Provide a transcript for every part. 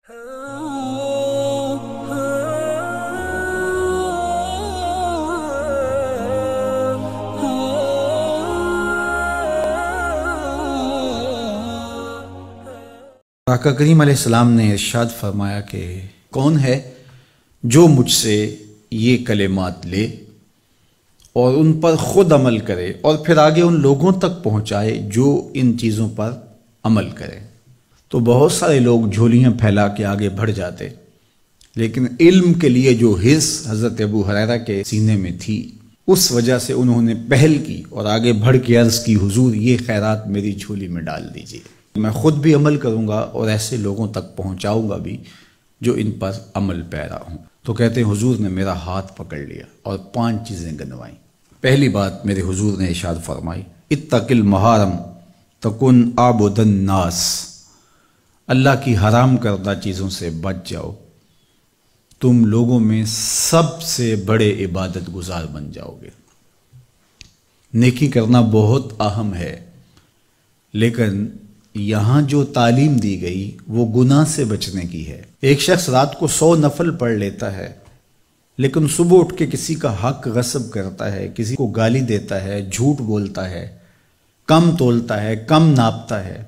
آقا کریم علیہ السلام نے ارشاد فرمایا کہ کون ہے جو مجھ سے یہ کلمات لے اور ان پر خود عمل کرے اور پھر آگے ان لوگوں تک پہنچائے جو ان چیزوں پر عمل کرے۔ تو بہت سارے لوگ جھولیاں پھیلا کے آگے بڑھ جاتے، لیکن علم کے لیے جو حرص حضرت ابو ہریرہ کے سینے میں تھی اس وجہ سے انہوں نے پہل کی اور آگے بڑھ کے عرض کی، حضور یہ خیرات میری جھولی میں ڈال دیجیے، میں خود بھی عمل کروں گا اور ایسے لوگوں تک پہنچاؤں گا بھی جو ان پر عمل پیرا ہوں۔ تو کہتے ہیں حضور نے میرا ہاتھ پکڑ لیا اور 5 چیزیں گنوائیں۔ پہلی بات میرے حضور نے ارشاد فرمائی، اتق المحارم تکن عابد الناس، اللہ کی حرام کردہ چیزوں سے بچ جاؤ، تم لوگوں میں سب سے بڑے عبادت گزار بن جاؤ گے۔ نیکی کرنا بہت اہم ہے، لیکن یہاں جو تعلیم دی گئی وہ گناہ سے بچنے کی ہے۔ ایک شخص رات کو 100 نفل پڑھ لیتا ہے، لیکن صبح اٹھ کے کسی کا حق غصب کرتا ہے، کسی کو گالی دیتا ہے، جھوٹ بولتا ہے، کم تولتا ہے، کم ناپتا ہے،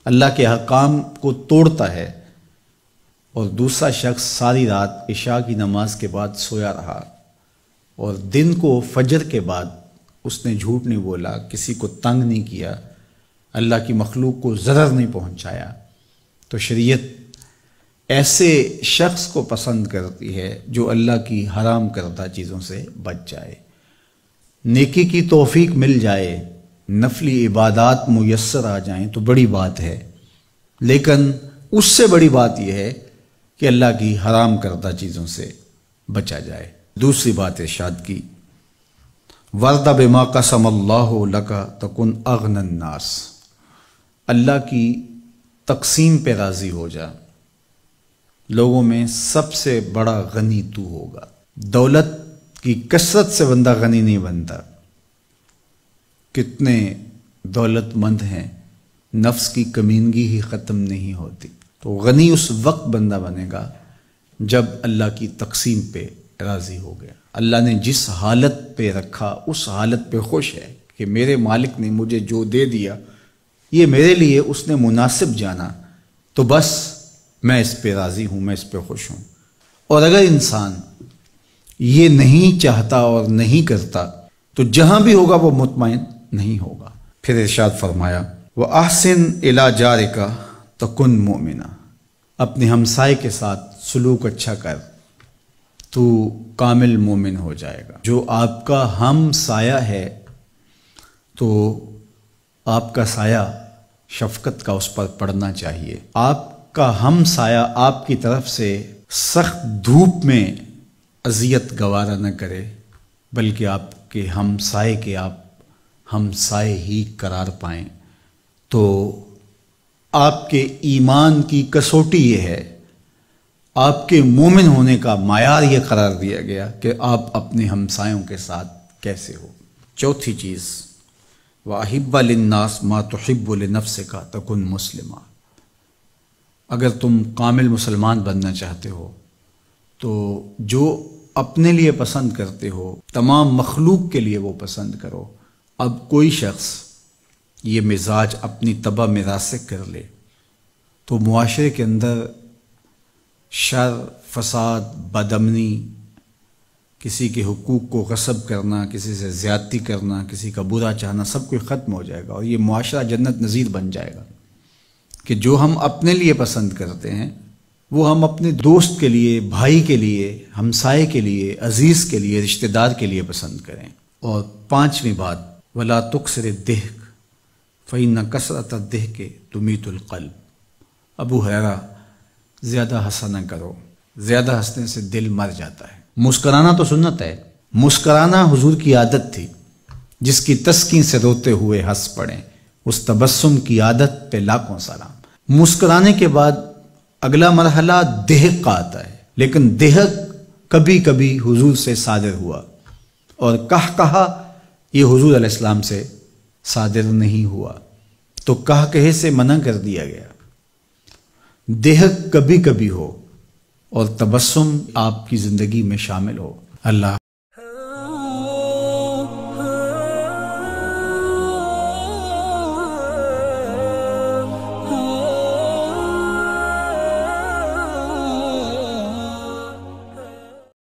اللہ کے احکام کو توڑتا ہے، اور دوسرا شخص ساری رات عشاء کی نماز کے بعد سویا رہا اور دن کو فجر کے بعد اس نے جھوٹ نہیں بولا، کسی کو تنگ نہیں کیا، اللہ کی مخلوق کو ضرر نہیں پہنچایا، تو شریعت ایسے شخص کو پسند کرتی ہے جو اللہ کی حرام کردہ چیزوں سے بچ جائے۔ نیکی کی توفیق مل جائے، نفلی عبادات میسر آ جائیں تو بڑی بات ہے، لیکن اس سے بڑی بات یہ ہے کہ اللہ کی حرام کردہ چیزوں سے بچا جائے۔ دوسری بات ارشاد کی، وَرْضَ بِمَا قَسَمَ اللَّهُ لَكَ تَكُنْ أَغْنَى النَّاسِ، اللہ کی تقسیم پہ راضی ہو جا، لوگوں میں سب سے بڑا غنی تو ہوگا۔ دولت کی کثرت سے بندہ غنی نہیں بنتا، کتنے دولت مند ہیں، نفس کی کمینگی ہی ختم نہیں ہوتی۔ تو غنی اس وقت بندہ بنے گا جب اللہ کی تقسیم پہ راضی ہو گیا، اللہ نے جس حالت پہ رکھا اس حالت پہ خوش ہے کہ میرے مالک نے مجھے جو دے دیا یہ میرے لیے اس نے مناسب جانا، تو بس میں اس پہ راضی ہوں، میں اس پہ خوش ہوں۔ اور اگر انسان یہ نہیں چاہتا اور نہیں کرتا تو جہاں بھی ہوگا وہ مطمئن نہیں ہوگا۔ پھر ارشاد فرمایا، وَأَحْسِنْ إِلَى جَارِكَ تَكُنْ مُؤْمِنًا، اپنے ہمسائے کے ساتھ سلوک اچھا کر تو کامل مومن ہو جائے گا۔ جو آپ کا ہم سایہ ہے تو آپ کا سایہ شفقت کا اس پر پڑنا چاہیے۔ آپ کا ہم سایہ آپ کی طرف سے سخت دھوپ میں اذیت گوارا نہ کرے، بلکہ آپ کے ہم سائے کے آپ ہم سائے ہی قرار پائیں۔ تو آپ کے ایمان کی کسوٹی یہ ہے، آپ کے مومن ہونے کا معیار یہ قرار دیا گیا کہ آپ اپنے ہمسایوں کے ساتھ کیسے ہو۔ چوتھی چیز، وَأَحِبَّ لِلنَّاسِ مَا تُحِبُّ لِنَفْسِكَ تَكُنْ مُسْلِمًا، اگر تم کامل مسلمان بننا چاہتے ہو تو جو اپنے لیے پسند کرتے ہو تمام مخلوق کے لیے وہ پسند کرو۔ اب کوئی شخص یہ مزاج اپنی طبع میں راسخ کر لے تو معاشرے کے اندر شر، فساد، بدامنی، کسی کے حقوق کو غصب کرنا، کسی سے زیادتی کرنا، کسی کا برا چاہنا، سب کچھ ختم ہو جائے گا، اور یہ معاشرہ جنت نظیر بن جائے گا کہ جو ہم اپنے لیے پسند کرتے ہیں وہ ہم اپنے دوست کے لیے، بھائی کے لیے، ہمسائے کے لیے، عزیز کے لیے، رشتہ دار کے لیے پسند کریں۔ اور 5ویں بات، وَلَا تُكْثِرِ الضِّحْكَ فَإِنَّ كَثْرَةَ الضِّحْكِ تُمِيتُ الْقَلْبَ، ابو ہریرہ زیادہ ہنسا نہ کرو، زیادہ ہنسنے سے دل مر جاتا ہے۔ مسکرانا تو سنت ہے، مسکرانا حضور کی عادت تھی، جس کی تسکین سے روتے ہوئے ہنس پڑیں، اس تبسم کی عادت پہ لاکھوں سلام۔ مسکرانے کے بعد اگلا مرحلہ دہق کا آتا ہے، لیکن دہق کبھی کبھی حضور سے صادر ہوا، اور کہا یہ حضور علیہ السلام سے صادر نہیں ہوا، تو کہے سے منع کر دیا گیا۔ دہک کبھی کبھی ہو اور تبسم آپ کی زندگی میں شامل ہو۔ اللہ